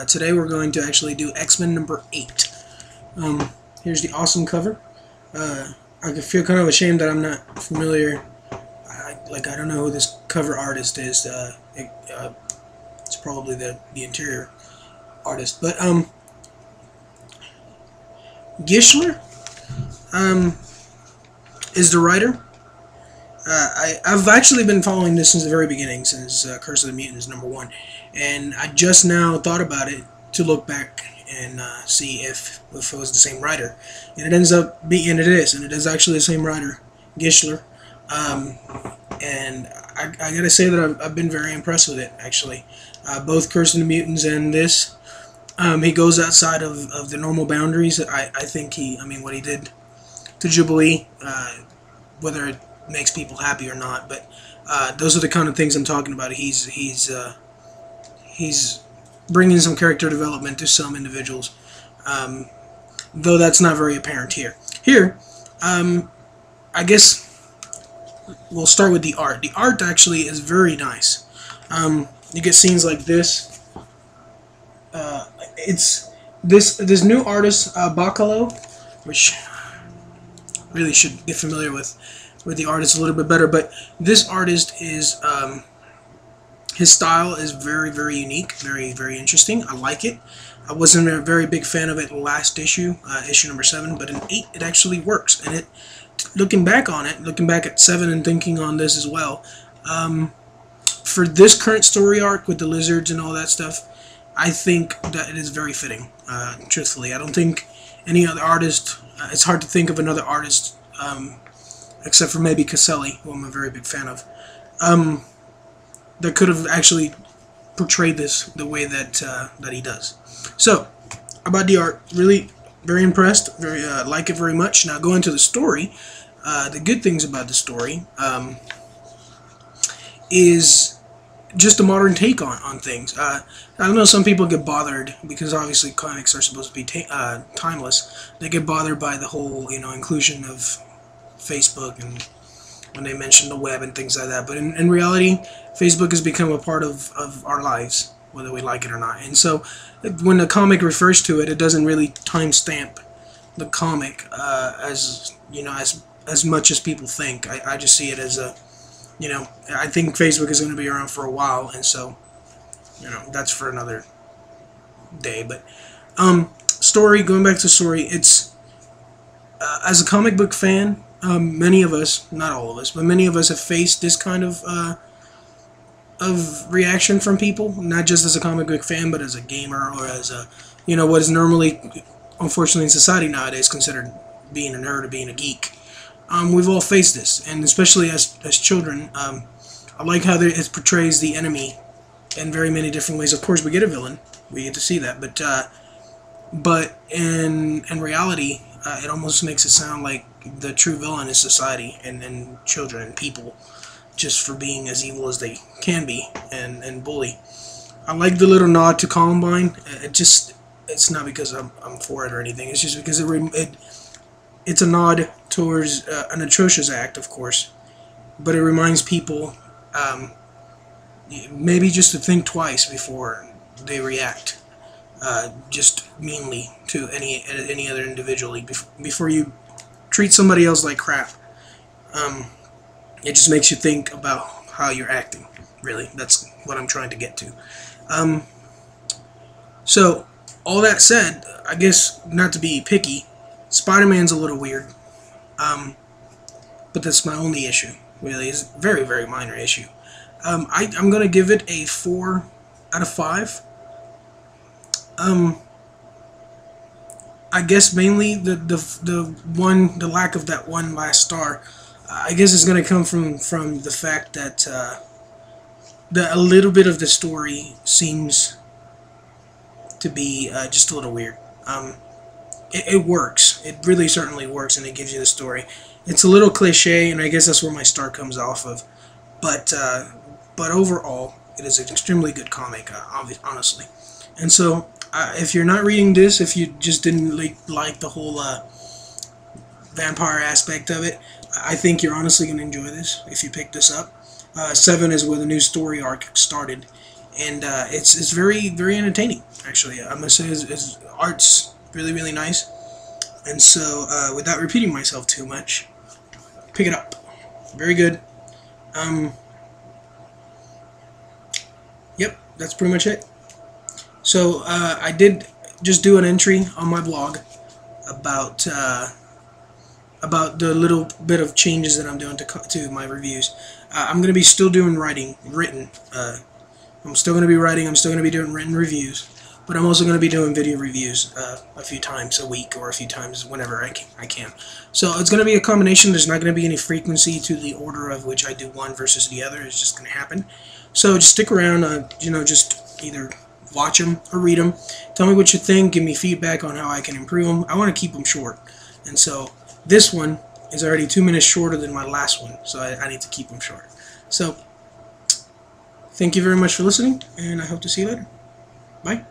Today we're going to actually do X-Men number 8. Here's the awesome cover. I feel kind of ashamed that I'm not familiar. I don't know who this cover artist is. It's probably the interior artist. But Gischler is the writer. I've actually been following this since the very beginning, since Curse of the Mutants number 1, and I just now thought about it to look back and see if it was the same writer, and it ends up being, and it is actually the same writer, Gischler, and I gotta say that I've been very impressed with it, actually. Both Curse of the Mutants and this, he goes outside of the normal boundaries. I think what he did to Jubilee, whether it makes people happy or not, but those are the kind of things I'm talking about. He's bringing some character development to some individuals, though that's not very apparent here. I guess we'll start with the art. The art actually is very nice. You get scenes like this. It's this new artist, Bacalo, which really should get familiar with the artist a little bit better, but this artist is his style is very, very unique, very, very interesting. I like it. I wasn't a very big fan of it last issue, issue number 7, but in 8 it actually works. And looking back at 7 and thinking on this as well, for this current story arc with the lizards and all that stuff, I think that it is very fitting. Truthfully, I don't think any other artist. It's hard to think of another artist. Except for maybe Caselli, who I'm a very big fan of, that could have actually portrayed this the way that he does. So, about the art, really very impressed, very like it very much. Now, going to the story, the good things about the story is just a modern take on things. I don't know, some people get bothered, because obviously comics are supposed to be timeless. They get bothered by the whole, inclusion of Facebook and when they mention the web and things like that. But in reality, Facebook has become a part of our lives, whether we like it or not. And so when the comic refers to it, it doesn't really timestamp the comic as much as people think. I just see it as a, I think Facebook is going to be around for a while, and so, that's for another day. But story, going back to story, it's as a comic book fan, many of us, not all of us, but many of us have faced this kind of reaction from people, not just as a comic book fan, but as a gamer, or as a, what is normally, unfortunately in society nowadays, considered being a nerd or being a geek. We've all faced this, and especially as children. I like how it portrays the enemy in very many different ways. Of course, we get a villain, we get to see that, but in reality, it almost makes it sound like the true villain is society and children and people, just for being as evil as they can be and bully. I like the little nod to Columbine. It's not because I'm for it or anything. It's just because it's a nod towards an atrocious act, of course, but it reminds people maybe just to think twice before they react. Just meanly to any other individual before you treat somebody else like crap. It just makes you think about how you're acting. Really, that's what I'm trying to get to. So all that said, I guess not to be picky, Spider-Man's a little weird. But that's my only issue. Really, it's a very, very minor issue. I'm gonna give it a 4 out of 5. I guess mainly the lack of that one last star, I guess is going to come from the fact that a little bit of the story seems to be just a little weird. It works. It really certainly works, and it gives you the story. It's a little cliche, and I guess that's where my star comes off of. But overall, it is an extremely good comic, honestly. And so, if you're not reading this, if you just didn't like the whole vampire aspect of it, I think you're honestly going to enjoy this if you pick this up. 7 is where the new story arc started, and it's very entertaining. Actually, I must say his art's really nice. And so, without repeating myself too much, pick it up. Very good. Yep, that's pretty much it. So I did just do an entry on my blog about the little bit of changes that I'm doing to my reviews. I'm going to be still doing written. I'm still going to be writing. I'm still going to be doing written reviews, but I'm also going to be doing video reviews a few times a week or a few times whenever I can. So it's going to be a combination. There's not going to be any frequency to the order of which I do one versus the other. It's just going to happen. So just stick around. Just either watch them or read them. Tell me what you think. Give me feedback on how I can improve them. I want to keep them short, and so this one is already 2 minutes shorter than my last one, so I need to keep them short. So thank you very much for listening, and I hope to see you later. Bye.